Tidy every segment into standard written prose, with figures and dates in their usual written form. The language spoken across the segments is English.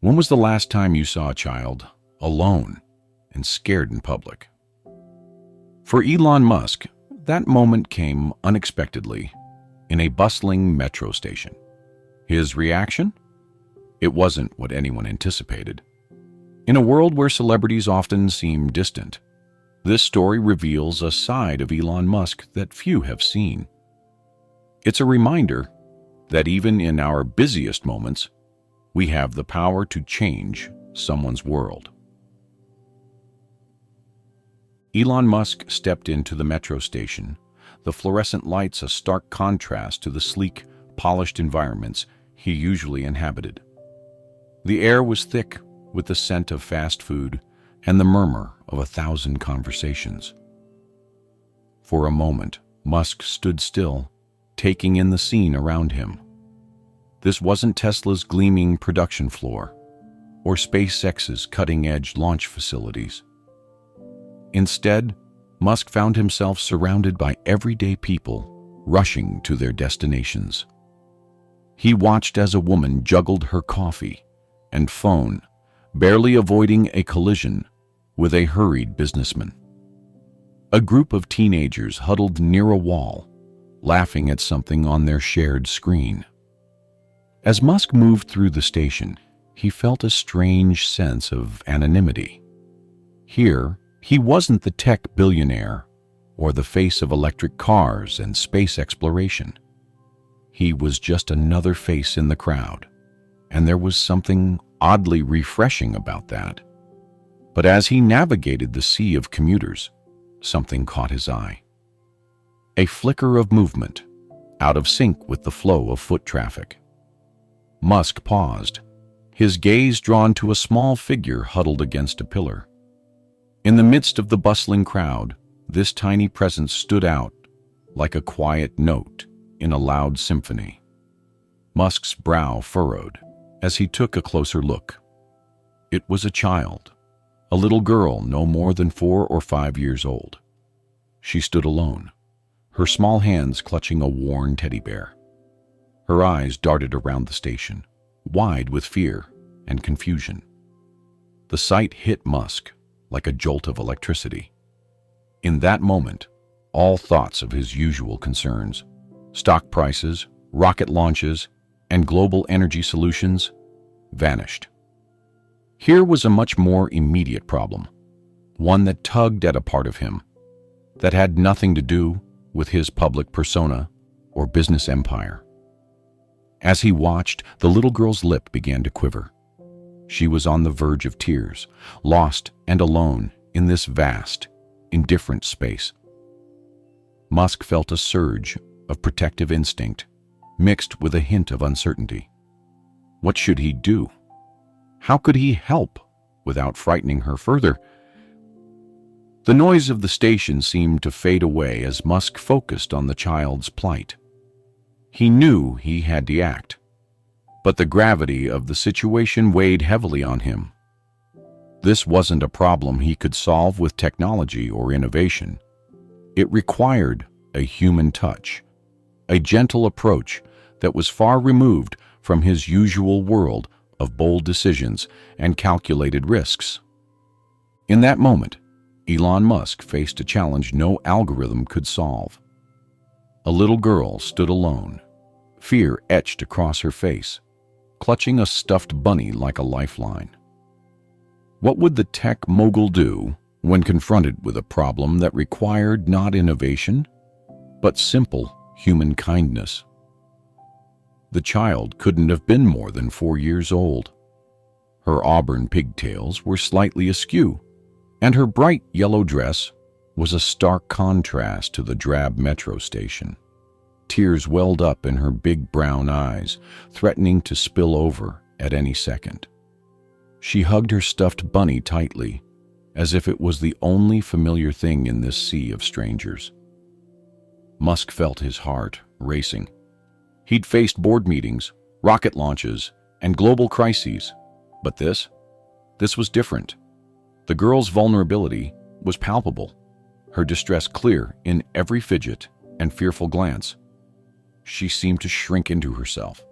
When was the last time you saw a child alone and scared in public? For Elon Musk, that moment came unexpectedly in a bustling metro station. His reaction? It wasn't what anyone anticipated. In a world where celebrities often seem distant, this story reveals a side of Elon Musk that few have seen. It's a reminder that even in our busiest moments, we have the power to change someone's world. Elon Musk stepped into the metro station, the fluorescent lights a stark contrast to the sleek, polished environments he usually inhabited. The air was thick with the scent of fast food and the murmur of 1,000 conversations. For a moment, Musk stood still, taking in the scene around him. This wasn't Tesla's gleaming production floor or SpaceX's cutting-edge launch facilities. Instead, Musk found himself surrounded by everyday people rushing to their destinations. He watched as a woman juggled her coffee and phone, barely avoiding a collision with a hurried businessman. A group of teenagers huddled near a wall, laughing at something on their shared screen. As Musk moved through the station, he felt a strange sense of anonymity. Here, he wasn't the tech billionaire or the face of electric cars and space exploration. He was just another face in the crowd, and there was something oddly refreshing about that. But as he navigated the sea of commuters, something caught his eye. A flicker of movement, out of sync with the flow of foot traffic. Musk paused, his gaze drawn to a small figure huddled against a pillar. In the midst of the bustling crowd, this tiny presence stood out like a quiet note in a loud symphony. Musk's brow furrowed as he took a closer look. It was a child, a little girl no more than 4 or 5 years old. She stood alone, her small hands clutching a worn teddy bear. Her eyes darted around the station, wide with fear and confusion. The sight hit Musk like a jolt of electricity. In that moment, all thoughts of his usual concerns, stock prices, rocket launches, and global energy solutions, vanished. Here was a much more immediate problem, one that tugged at a part of him, that had nothing to do with his public persona or business empire. As he watched, the little girl's lip began to quiver. She was on the verge of tears, lost and alone in this vast, indifferent space. Musk felt a surge of protective instinct, mixed with a hint of uncertainty. What should he do? How could he help without frightening her further? The noise of the station seemed to fade away as Musk focused on the child's plight. He knew he had to act, but the gravity of the situation weighed heavily on him. This wasn't a problem he could solve with technology or innovation. It required a human touch, a gentle approach that was far removed from his usual world of bold decisions and calculated risks. In that moment, Elon Musk faced a challenge no algorithm could solve. A little girl stood alone, fear etched across her face, clutching a stuffed bunny like a lifeline. What would the tech mogul do when confronted with a problem that required not innovation, but simple human kindness? The child couldn't have been more than 4 years old. Her auburn pigtails were slightly askew, and her bright yellow dress was a stark contrast to the drab metro station. Tears welled up in her big brown eyes, threatening to spill over at any second. She hugged her stuffed bunny tightly, as if it was the only familiar thing in this sea of strangers. Musk felt his heart racing. He'd faced board meetings, rocket launches, and global crises, but this was different. The girl's vulnerability was palpable, her distress clear in every fidget and fearful glance. She seemed to shrink into herself,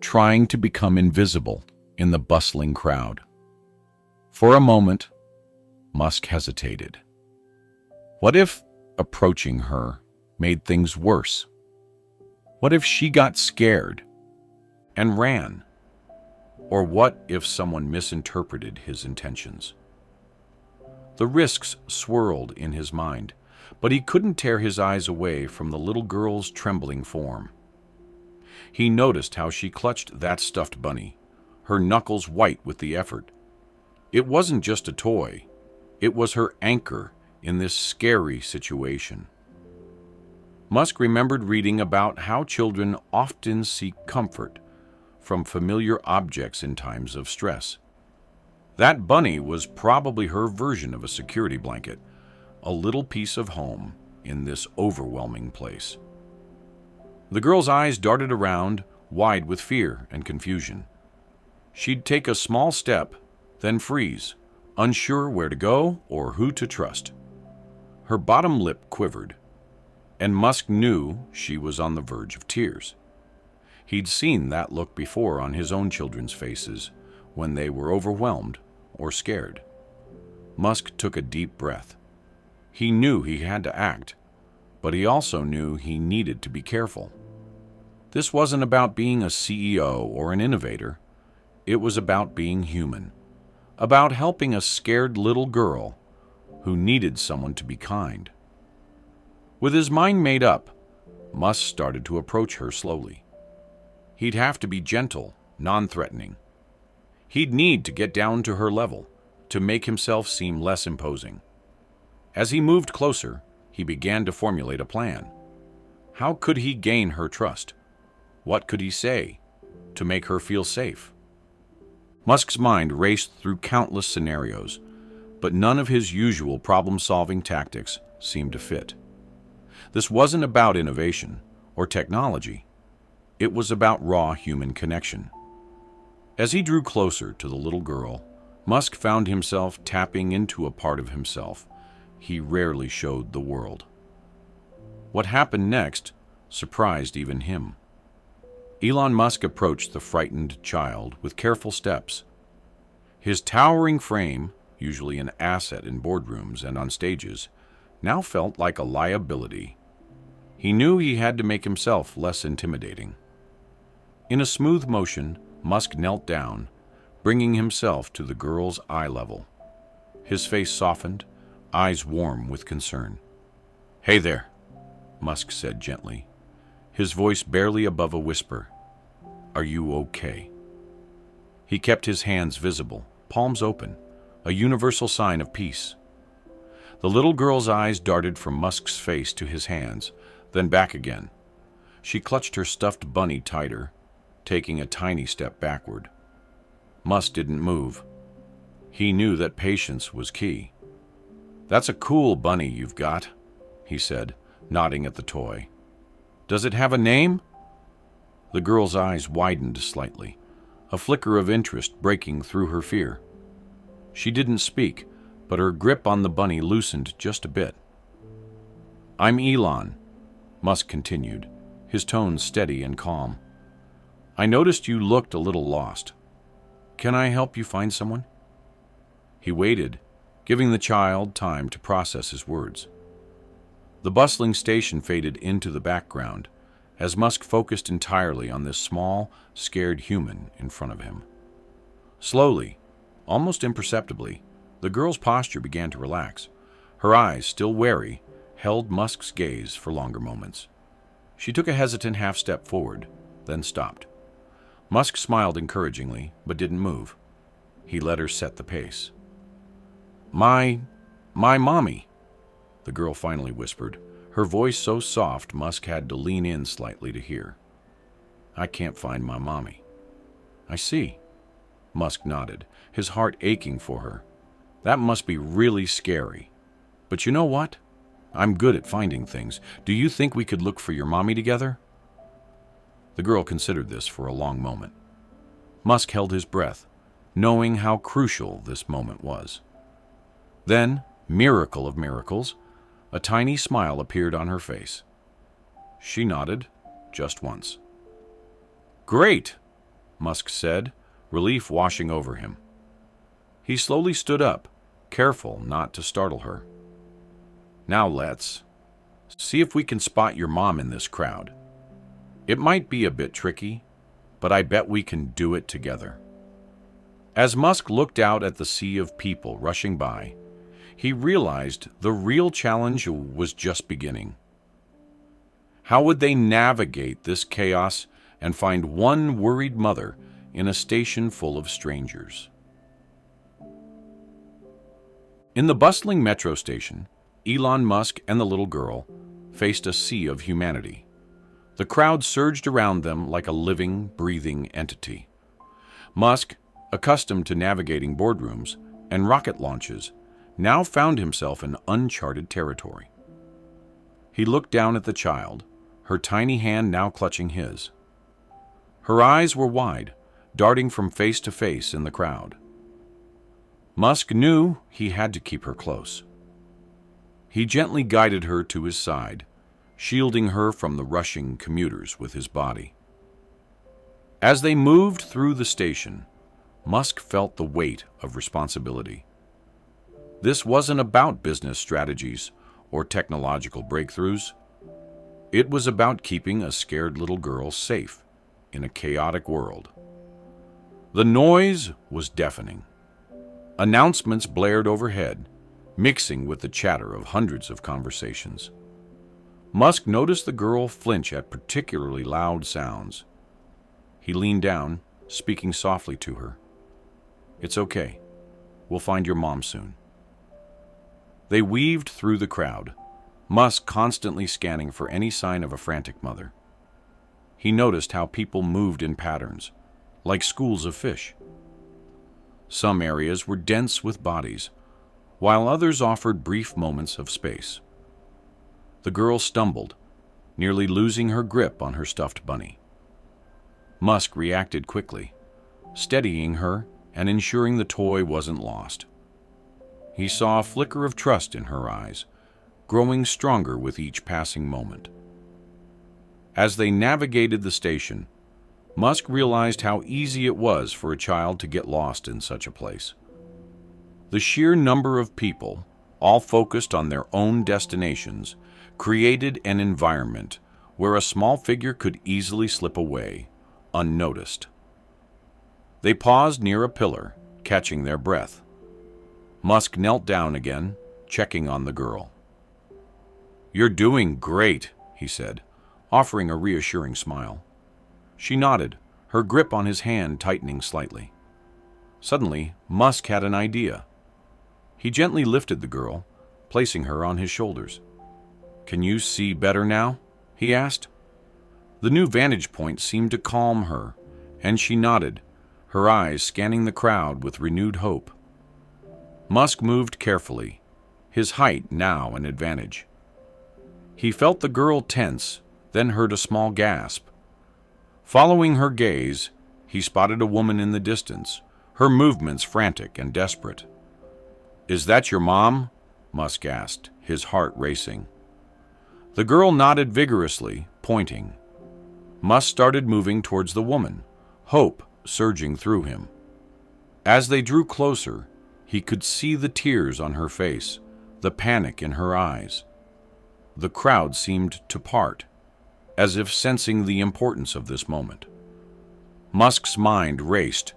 trying to become invisible in the bustling crowd. For a moment, Musk hesitated. What if approaching her made things worse? What if she got scared and ran? Or what if someone misinterpreted his intentions? The risks swirled in his mind, but he couldn't tear his eyes away from the little girl's trembling form. He noticed how she clutched that stuffed bunny, her knuckles white with the effort. It wasn't just a toy, it was her anchor in this scary situation. Musk remembered reading about how children often seek comfort from familiar objects in times of stress. That bunny was probably her version of a security blanket, a little piece of home in this overwhelming place. The girl's eyes darted around, wide with fear and confusion. She'd take a small step, then freeze, unsure where to go or who to trust. Her bottom lip quivered, and Musk knew she was on the verge of tears. He'd seen that look before on his own children's faces when they were overwhelmed or scared. Musk took a deep breath. He knew he had to act, but he also knew he needed to be careful. This wasn't about being a CEO or an innovator. It was about being human, about helping a scared little girl who needed someone to be kind. With his mind made up, Musk started to approach her slowly. He'd have to be gentle, non-threatening. He'd need to get down to her level to make himself seem less imposing. As he moved closer, he began to formulate a plan. How could he gain her trust? What could he say to make her feel safe? Musk's mind raced through countless scenarios, but none of his usual problem-solving tactics seemed to fit. This wasn't about innovation or technology. It was about raw human connection. As he drew closer to the little girl, Musk found himself tapping into a part of himself he rarely showed the world. What happened next surprised even him. Elon Musk approached the frightened child with careful steps. His towering frame, usually an asset in boardrooms and on stages, now felt like a liability. He knew he had to make himself less intimidating. In a smooth motion, Musk knelt down, bringing himself to the girl's eye level. His face softened, eyes warm with concern. "Hey there," Musk said gently, his voice barely above a whisper. "Are you okay?" He kept his hands visible, palms open, a universal sign of peace. The little girl's eyes darted from Musk's face to his hands, then back again. She clutched her stuffed bunny tighter, taking a tiny step backward. Musk didn't move. He knew that patience was key. "That's a cool bunny you've got," he said, nodding at the toy. "Does it have a name?" The girl's eyes widened slightly, a flicker of interest breaking through her fear. She didn't speak, but her grip on the bunny loosened just a bit. "I'm Elon," Musk continued, his tone steady and calm. "I noticed you looked a little lost. Can I help you find someone?" He waited, giving the child time to process his words. The bustling station faded into the background as Musk focused entirely on this small, scared human in front of him. Slowly, almost imperceptibly, the girl's posture began to relax. Her eyes, still wary, held Musk's gaze for longer moments. She took a hesitant half-step forward, then stopped. Musk smiled encouragingly, but didn't move. He let her set the pace. My mommy," the girl finally whispered, her voice so soft Musk had to lean in slightly to hear. "I can't find my mommy." "I see." Musk nodded, his heart aching for her. "That must be really scary. But you know what? I'm good at finding things. Do you think we could look for your mommy together?" The girl considered this for a long moment. Musk held his breath, knowing how crucial this moment was. Then, miracle of miracles, a tiny smile appeared on her face. She nodded, just once. "Great," Musk said, relief washing over him. He slowly stood up, careful not to startle her. "Now let's see if we can spot your mom in this crowd. It might be a bit tricky, but I bet we can do it together." As Musk looked out at the sea of people rushing by, he realized the real challenge was just beginning. How would they navigate this chaos and find one worried mother in a station full of strangers? In the bustling metro station, Elon Musk and the little girl faced a sea of humanity. The crowd surged around them like a living, breathing entity. Musk, accustomed to navigating boardrooms and rocket launches, now found himself in uncharted territory. He looked down at the child, her tiny hand now clutching his. Her eyes were wide, darting from face to face in the crowd. Musk knew he had to keep her close. He gently guided her to his side, shielding her from the rushing commuters with his body. As they moved through the station, Musk felt the weight of responsibility. This wasn't about business strategies or technological breakthroughs. It was about keeping a scared little girl safe in a chaotic world. The noise was deafening. Announcements blared overhead, mixing with the chatter of hundreds of conversations. Musk noticed the girl flinch at particularly loud sounds. He leaned down, speaking softly to her. "It's okay. We'll find your mom soon." They weaved through the crowd, Musk constantly scanning for any sign of a frantic mother. He noticed how people moved in patterns, like schools of fish. Some areas were dense with bodies, while others offered brief moments of space. The girl stumbled, nearly losing her grip on her stuffed bunny. Musk reacted quickly, steadying her and ensuring the toy wasn't lost. He saw a flicker of trust in her eyes, growing stronger with each passing moment. As they navigated the station, Musk realized how easy it was for a child to get lost in such a place. The sheer number of people, all focused on their own destinations, created an environment where a small figure could easily slip away, unnoticed. They paused near a pillar, catching their breath. Musk knelt down again, checking on the girl. "You're doing great," he said, offering a reassuring smile. She nodded, her grip on his hand tightening slightly. Suddenly, Musk had an idea. He gently lifted the girl, placing her on his shoulders. "Can you see better now?" he asked. The new vantage point seemed to calm her, and she nodded, her eyes scanning the crowd with renewed hope. Musk moved carefully, his height now an advantage. He felt the girl tense, then heard a small gasp. Following her gaze, he spotted a woman in the distance, her movements frantic and desperate. "Is that your mom?" Musk asked, his heart racing. The girl nodded vigorously, pointing. Musk started moving towards the woman, hope surging through him. As they drew closer, he could see the tears on her face, the panic in her eyes. The crowd seemed to part, as if sensing the importance of this moment. Musk's mind raced,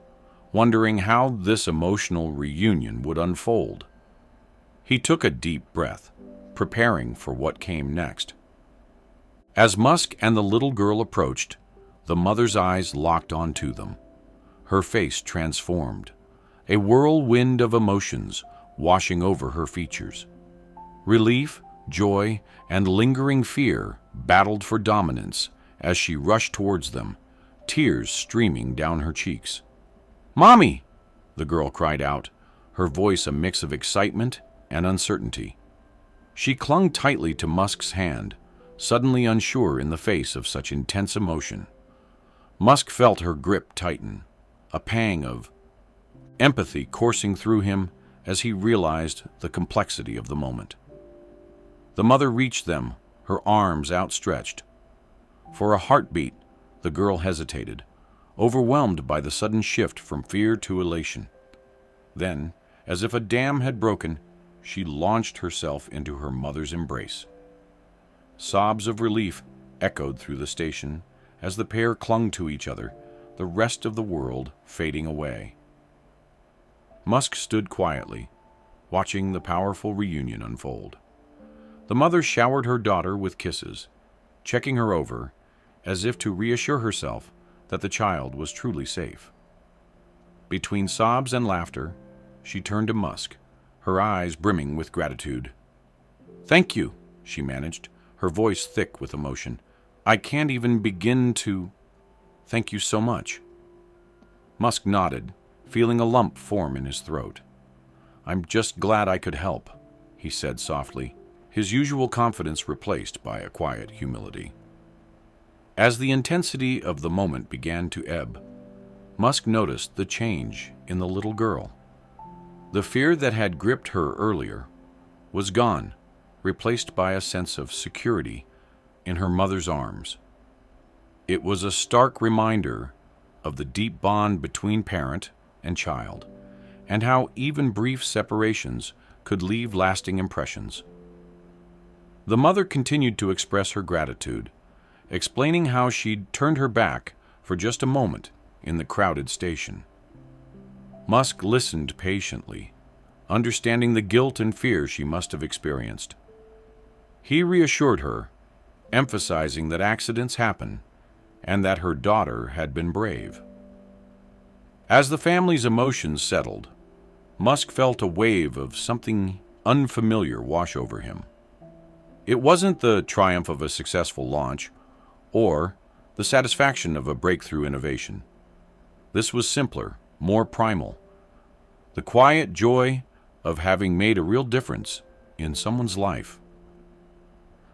wondering how this emotional reunion would unfold. He took a deep breath, preparing for what came next. As Musk and the little girl approached, the mother's eyes locked onto them. Her face transformed, a whirlwind of emotions washing over her features. Relief, joy, and lingering fear battled for dominance as she rushed towards them, tears streaming down her cheeks. "Mommy!" the girl cried out, her voice a mix of excitement and uncertainty. She clung tightly to Musk's hand, suddenly unsure in the face of such intense emotion. Musk felt her grip tighten, a pang of empathy coursing through him as he realized the complexity of the moment. The mother reached them, her arms outstretched. For a heartbeat, the girl hesitated, overwhelmed by the sudden shift from fear to elation. Then, as if a dam had broken, she launched herself into her mother's embrace. Sobs of relief echoed through the station as the pair clung to each other, the rest of the world fading away. Musk stood quietly, watching the powerful reunion unfold. The mother showered her daughter with kisses, checking her over, as if to reassure herself that the child was truly safe. Between sobs and laughter, she turned to Musk, her eyes brimming with gratitude. "Thank you," she managed, her voice thick with emotion. "I can't even begin to... Thank you so much." Musk nodded, feeling a lump form in his throat. "I'm just glad I could help," he said softly, his usual confidence replaced by a quiet humility. As the intensity of the moment began to ebb, Musk noticed the change in the little girl. The fear that had gripped her earlier was gone, replaced by a sense of security in her mother's arms. It was a stark reminder of the deep bond between parent and child, and how even brief separations could leave lasting impressions. The mother continued to express her gratitude, explaining how she'd turned her back for just a moment in the crowded station. Musk listened patiently, understanding the guilt and fear she must have experienced. He reassured her, emphasizing that accidents happen and that her daughter had been brave. As the family's emotions settled, Musk felt a wave of something unfamiliar wash over him. It wasn't the triumph of a successful launch or the satisfaction of a breakthrough innovation. This was simpler, more primal. The quiet joy of having made a real difference in someone's life.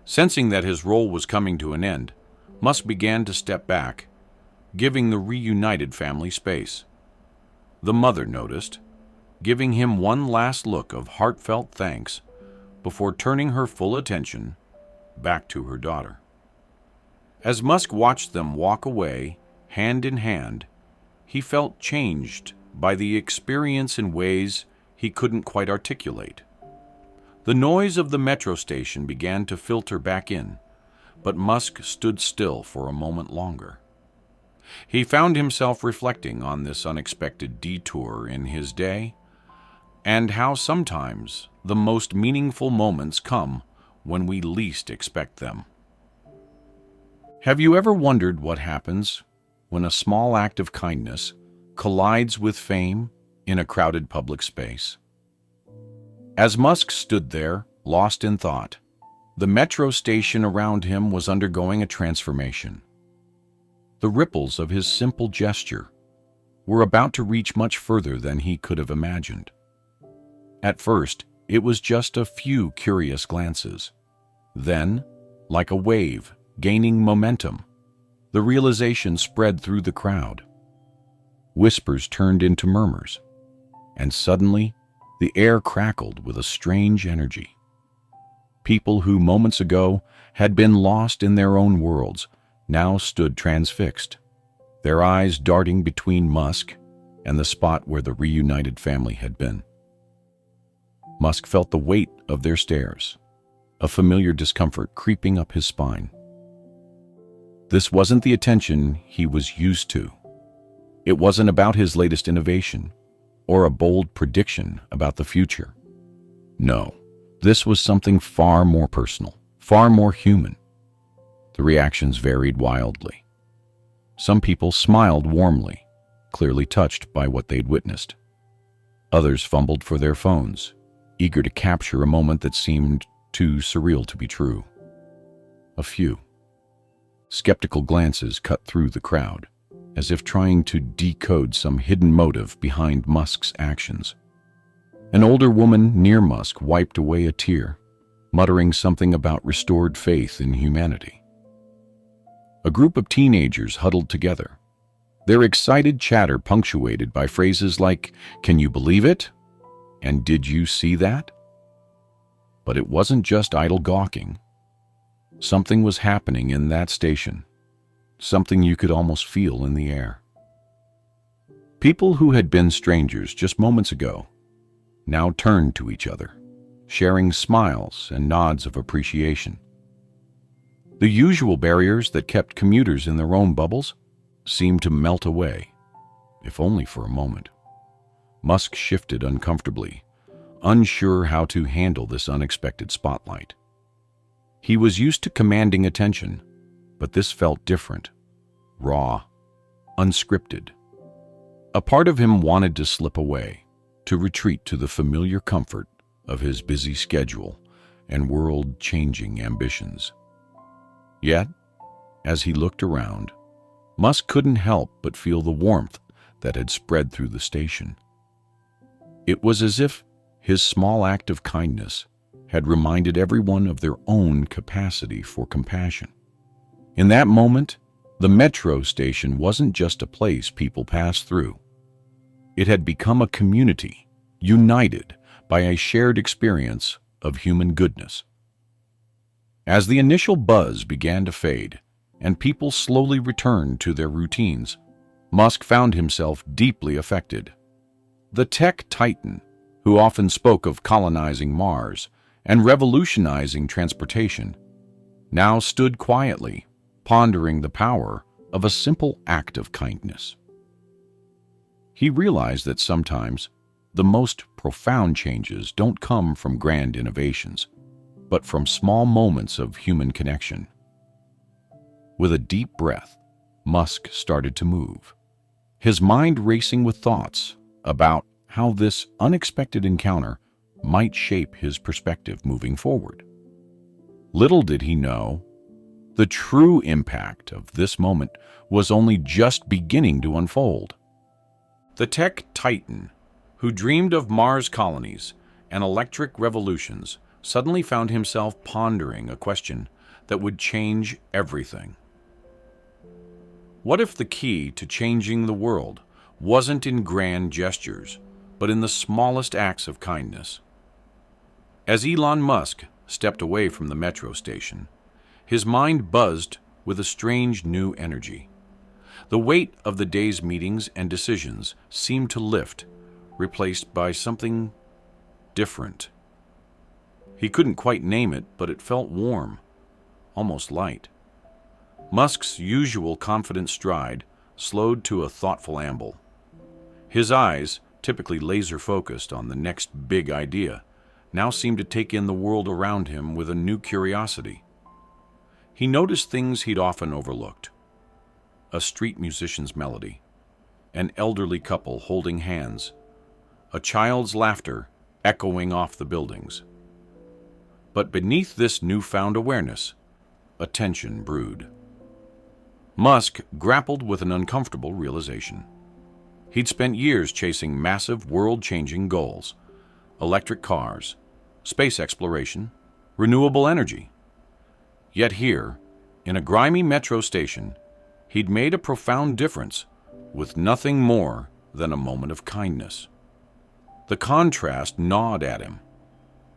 Sensing that his role was coming to an end, Musk began to step back, giving the reunited family space. The mother noticed, giving him one last look of heartfelt thanks before turning her full attention back to her daughter. As Musk watched them walk away, hand in hand, he felt changed by the experience in ways he couldn't quite articulate. The noise of the metro station began to filter back in, but Musk stood still for a moment longer. He found himself reflecting on this unexpected detour in his day, and how sometimes the most meaningful moments come when we least expect them. Have you ever wondered what happens when a small act of kindness collides with fame in a crowded public space? As Musk stood there, lost in thought, the metro station around him was undergoing a transformation. The ripples of his simple gesture were about to reach much further than he could have imagined. At first, it was just a few curious glances. Then, like a wave gaining momentum, the realization spread through the crowd. Whispers turned into murmurs, and suddenly, the air crackled with a strange energy. People who moments ago had been lost in their own worlds now stood transfixed, their eyes darting between Musk and the spot where the reunited family had been. Musk felt the weight of their stares, a familiar discomfort creeping up his spine. This wasn't the attention he was used to. It wasn't about his latest innovation or a bold prediction about the future. No, this was something far more personal, far more human. The reactions varied wildly. Some people smiled warmly, clearly touched by what they'd witnessed. Others fumbled for their phones, eager to capture a moment that seemed too surreal to be true. A few skeptical glances cut through the crowd, as if trying to decode some hidden motive behind Musk's actions. An older woman near Musk wiped away a tear, muttering something about restored faith in humanity. A group of teenagers huddled together, their excited chatter punctuated by phrases like, "Can you believe it?" and "Did you see that?" But it wasn't just idle gawking. Something was happening in that station, something you could almost feel in the air. People who had been strangers just moments ago now turned to each other, sharing smiles and nods of appreciation. The usual barriers that kept commuters in their own bubbles seemed to melt away, if only for a moment. Musk shifted uncomfortably, unsure how to handle this unexpected spotlight. He was used to commanding attention, but this felt different, raw, unscripted. A part of him wanted to slip away, to retreat to the familiar comfort of his busy schedule and world-changing ambitions. Yet, as he looked around, Musk couldn't help but feel the warmth that had spread through the station. It was as if his small act of kindness had reminded everyone of their own capacity for compassion. In that moment, the metro station wasn't just a place people passed through. It had become a community, united by a shared experience of human goodness. As the initial buzz began to fade and people slowly returned to their routines, Musk found himself deeply affected. The tech titan, who often spoke of colonizing Mars and revolutionizing transportation, now stood quietly, pondering the power of a simple act of kindness. He realized that sometimes the most profound changes don't come from grand innovations, but from small moments of human connection. With a deep breath, Musk started to move, his mind racing with thoughts about how this unexpected encounter might shape his perspective moving forward. Little did he know, the true impact of this moment was only just beginning to unfold. The tech titan, who dreamed of Mars colonies and electric revolutions, suddenly found himself pondering a question that would change everything. What if the key to changing the world wasn't in grand gestures, but in the smallest acts of kindness? As Elon Musk stepped away from the metro station, his mind buzzed with a strange new energy. The weight of the day's meetings and decisions seemed to lift, replaced by something different. He couldn't quite name it, but it felt warm, almost light. Musk's usual confident stride slowed to a thoughtful amble. His eyes, typically laser-focused on the next big idea, now seemed to take in the world around him with a new curiosity. He noticed things he'd often overlooked: a street musician's melody, an elderly couple holding hands, a child's laughter echoing off the buildings. But beneath this newfound awareness, a tension brewed. Musk grappled with an uncomfortable realization. He'd spent years chasing massive, world-changing goals: electric cars, space exploration, renewable energy. Yet here, in a grimy metro station, he'd made a profound difference with nothing more than a moment of kindness. The contrast gnawed at him.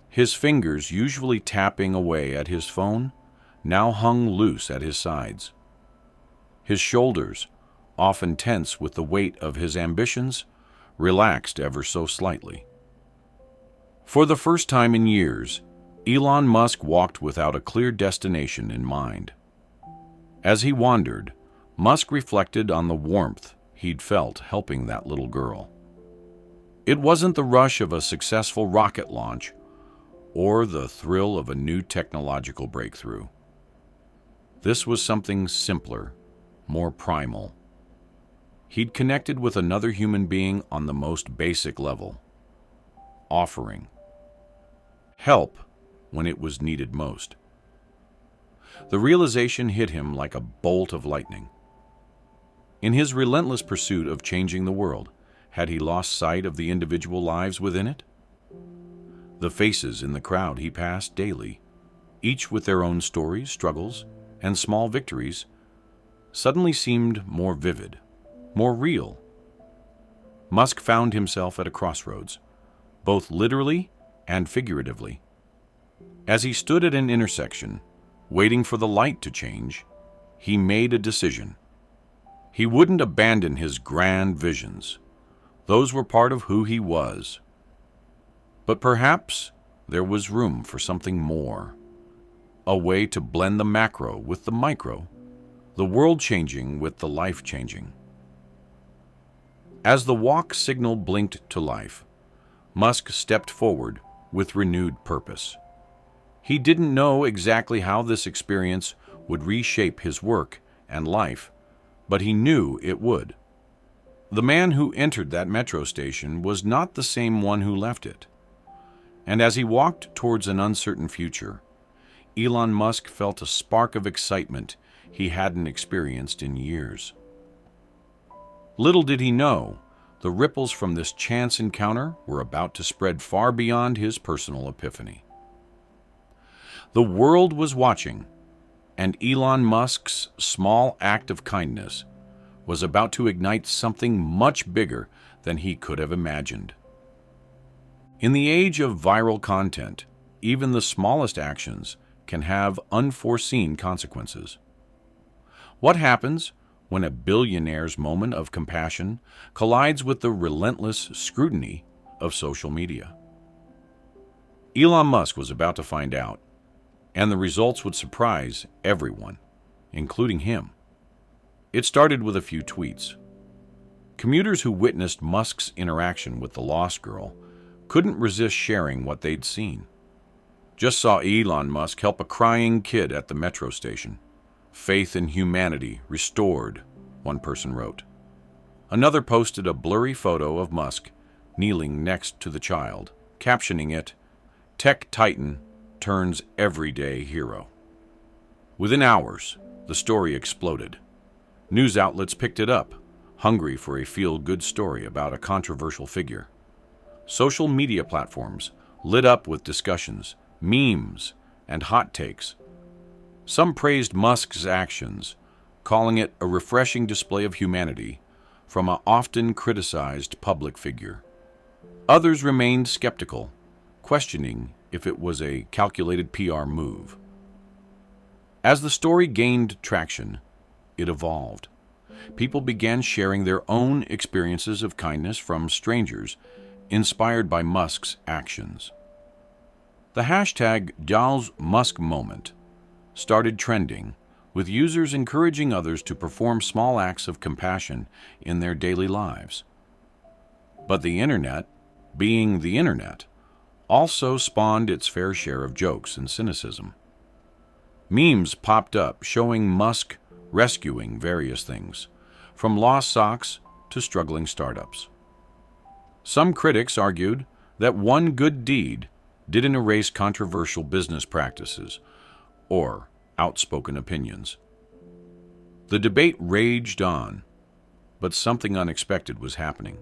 His fingers, usually tapping away at his phone, now hung loose at his sides. His shoulders, often tense with the weight of his ambitions, relaxed ever so slightly. For the first time in years, Elon Musk walked without a clear destination in mind. As he wandered, Musk reflected on the warmth he'd felt helping that little girl. It wasn't the rush of a successful rocket launch or the thrill of a new technological breakthrough. This was something simpler, more primal. He'd connected with another human being on the most basic level, offering help when it was needed most. The realization hit him like a bolt of lightning. In his relentless pursuit of changing the world, had he lost sight of the individual lives within it? The faces in the crowd he passed daily, each with their own stories, struggles, and small victories, suddenly seemed more vivid, more real. Musk found himself at a crossroads, both literally and figuratively. As he stood at an intersection, waiting for the light to change, he made a decision. He wouldn't abandon his grand visions, Those were part of who he was. But perhaps there was room for something more. A way to blend the macro with the micro, the world-changing with the life-changing. As the walk signal blinked to life, Musk stepped forward with renewed purpose. He didn't know exactly how this experience would reshape his work and life, but he knew it would. The man who entered that metro station was not the same one who left it. And as he walked towards an uncertain future, Elon Musk felt a spark of excitement he hadn't experienced in years. Little did he know, the ripples from this chance encounter were about to spread far beyond his personal epiphany. The world was watching, and Elon Musk's small act of kindness was about to ignite something much bigger than he could have imagined. In the age of viral content, even the smallest actions can have unforeseen consequences. What happens when a billionaire's moment of compassion collides with the relentless scrutiny of social media? Elon Musk was about to find out, and the results would surprise everyone, including him. It started with a few tweets. Commuters who witnessed Musk's interaction with the lost girl couldn't resist sharing what they'd seen. Just saw Elon Musk help a crying kid at the metro station. Faith in humanity restored, one person wrote. Another posted a blurry photo of Musk kneeling next to the child, captioning it, "Tech Titan turns everyday hero." Within hours, the story exploded. News outlets picked it up, hungry for a feel-good story about a controversial figure. Social media platforms lit up with discussions, memes, and hot takes. Some praised Musk's actions, calling it a refreshing display of humanity from an often criticized public figure. Others remained skeptical, questioning if it was a calculated PR move. As the story gained traction, it evolved. People began sharing their own experiences of kindness from strangers, inspired by Musk's actions. The hashtag #DalsMuskMoment started trending, with users encouraging others to perform small acts of compassion in their daily lives. But the internet, being the internet, also spawned its fair share of jokes and cynicism. Memes popped up showing Musk rescuing various things, from lost socks to struggling startups. Some critics argued that one good deed didn't erase controversial business practices or outspoken opinions. The debate raged on, but something unexpected was happening.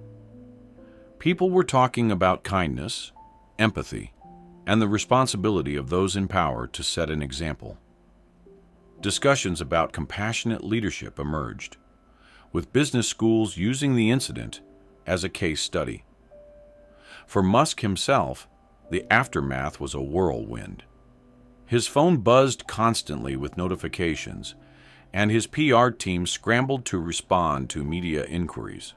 People were talking about kindness, empathy, and the responsibility of those in power to set an example. Discussions about compassionate leadership emerged, with business schools using the incident as a case study. For Musk himself, the aftermath was a whirlwind. His phone buzzed constantly with notifications, and his PR team scrambled to respond to media inquiries.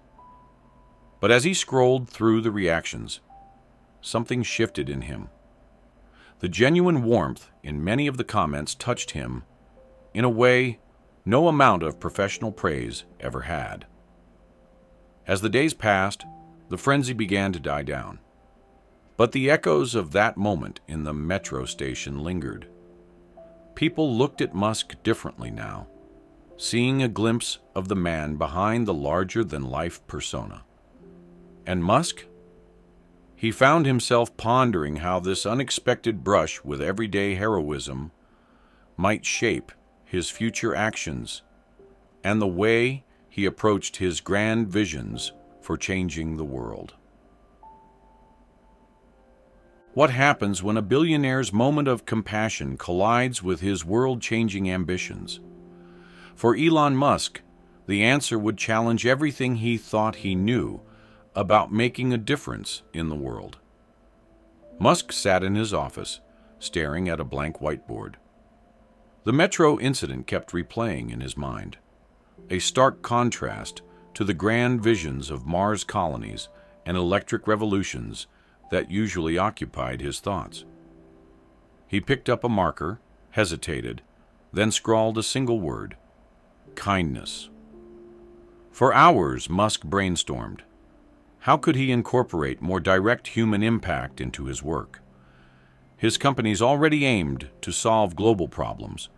But as he scrolled through the reactions, something shifted in him. The genuine warmth in many of the comments touched him in a way no amount of professional praise ever had. As the days passed, the frenzy began to die down. But the echoes of that moment in the metro station lingered. People looked at Musk differently now, seeing a glimpse of the man behind the larger-than-life persona. And Musk? He found himself pondering how this unexpected brush with everyday heroism might shape his future actions and the way he approached his grand visions for changing the world. What happens when a billionaire's moment of compassion collides with his world-changing ambitions? For Elon Musk, the answer would challenge everything he thought he knew about making a difference in the world. Musk sat in his office, staring at a blank whiteboard. The metro incident kept replaying in his mind, a stark contrast to the grand visions of Mars colonies and electric revolutions that usually occupied his thoughts. He picked up a marker, hesitated, then scrawled a single word: kindness. For hours, Musk brainstormed. How could he incorporate more direct human impact into his work? His companies already aimed to solve global problems,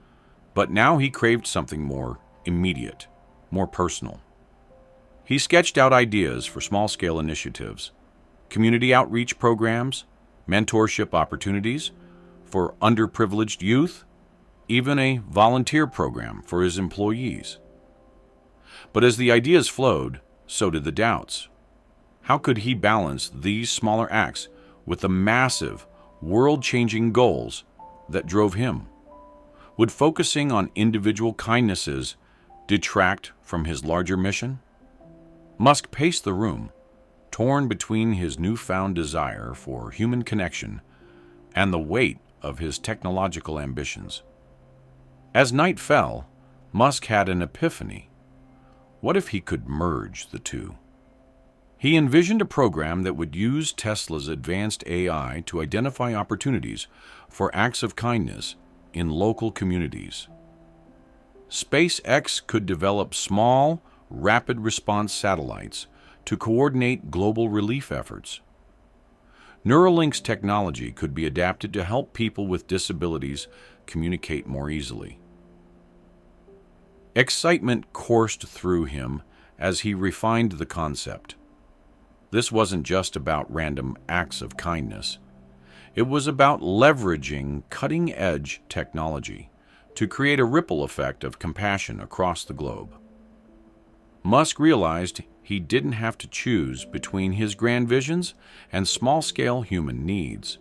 but now he craved something more immediate, more personal. He sketched out ideas for small-scale initiatives, community outreach programs, mentorship opportunities for underprivileged youth, even a volunteer program for his employees. But as the ideas flowed, so did the doubts. How could he balance these smaller acts with the massive, world-changing goals that drove him? Would focusing on individual kindnesses detract from his larger mission? Musk paced the room, torn between his newfound desire for human connection and the weight of his technological ambitions. As night fell, Musk had an epiphany. What if he could merge the two? He envisioned a program that would use Tesla's advanced AI to identify opportunities for acts of kindness in local communities. SpaceX could develop small, rapid response satellites to coordinate global relief efforts. Neuralink's technology could be adapted to help people with disabilities communicate more easily. Excitement coursed through him as he refined the concept. This wasn't just about random acts of kindness. It was about leveraging cutting-edge technology to create a ripple effect of compassion across the globe. Musk realized he didn't have to choose between his grand visions and small-scale human needs.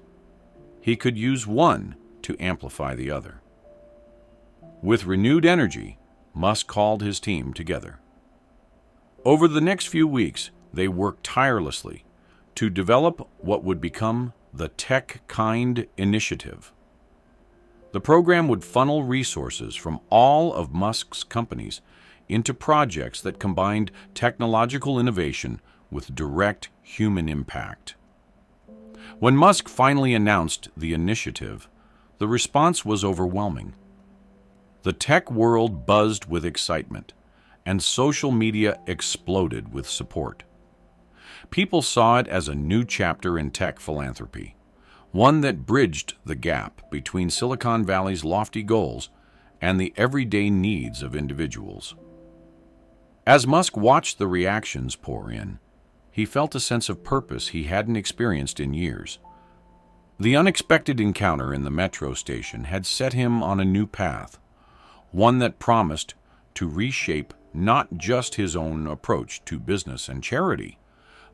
He could use one to amplify the other. With renewed energy, Musk called his team together. Over the next few weeks, they worked tirelessly to develop what would become the Tech Kind Initiative. The program would funnel resources from all of Musk's companies into projects that combined technological innovation with direct human impact. When Musk finally announced the initiative, the response was overwhelming. The tech world buzzed with excitement, and social media exploded with support. People saw it as a new chapter in tech philanthropy, one that bridged the gap between Silicon Valley's lofty goals and the everyday needs of individuals. As Musk watched the reactions pour in, he felt a sense of purpose he hadn't experienced in years. The unexpected encounter in the metro station had set him on a new path, one that promised to reshape not just his own approach to business and charity,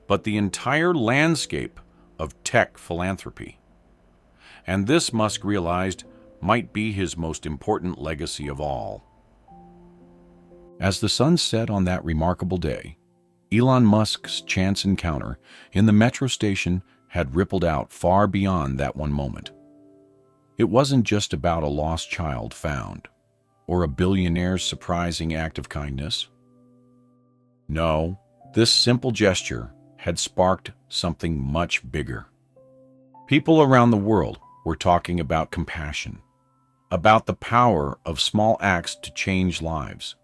but the entire landscape of tech philanthropy. And this, Musk realized, might be his most important legacy of all. As the sun set on that remarkable day, Elon Musk's chance encounter in the metro station had rippled out far beyond that one moment. It wasn't just about a lost child found, or a billionaire's surprising act of kindness. No, this simple gesture had sparked something much bigger. People around the world were talking about compassion, about the power of small acts to change lives.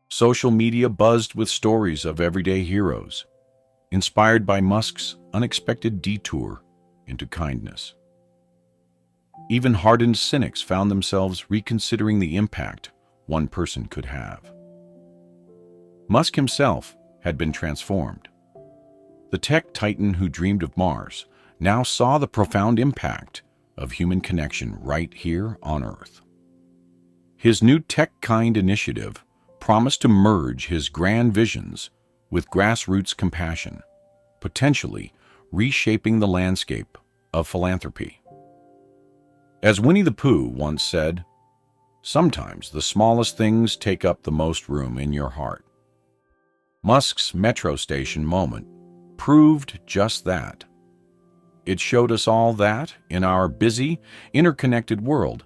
Social media buzzed with stories of everyday heroes, inspired by Musk's unexpected detour into kindness. Even hardened cynics found themselves reconsidering the impact one person could have. Musk himself had been transformed. The tech titan who dreamed of Mars now saw the profound impact of human connection right here on Earth. His new Tech Kind initiative promised to merge his grand visions with grassroots compassion, potentially reshaping the landscape of philanthropy. As Winnie the Pooh once said, "Sometimes the smallest things take up the most room in your heart." Musk's metro station moment proved just that. It showed us all that, in our busy, interconnected world,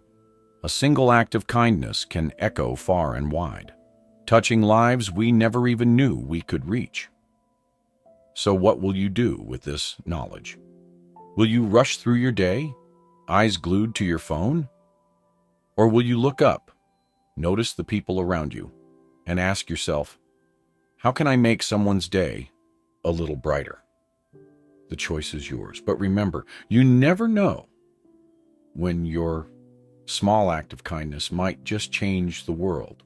a single act of kindness can echo far and wide, touching lives we never even knew we could reach. So what will you do with this knowledge? Will you rush through your day, eyes glued to your phone? Or will you look up, notice the people around you, and ask yourself, how can I make someone's day a little brighter? The choice is yours. But remember, you never know when your small act of kindness might just change the world.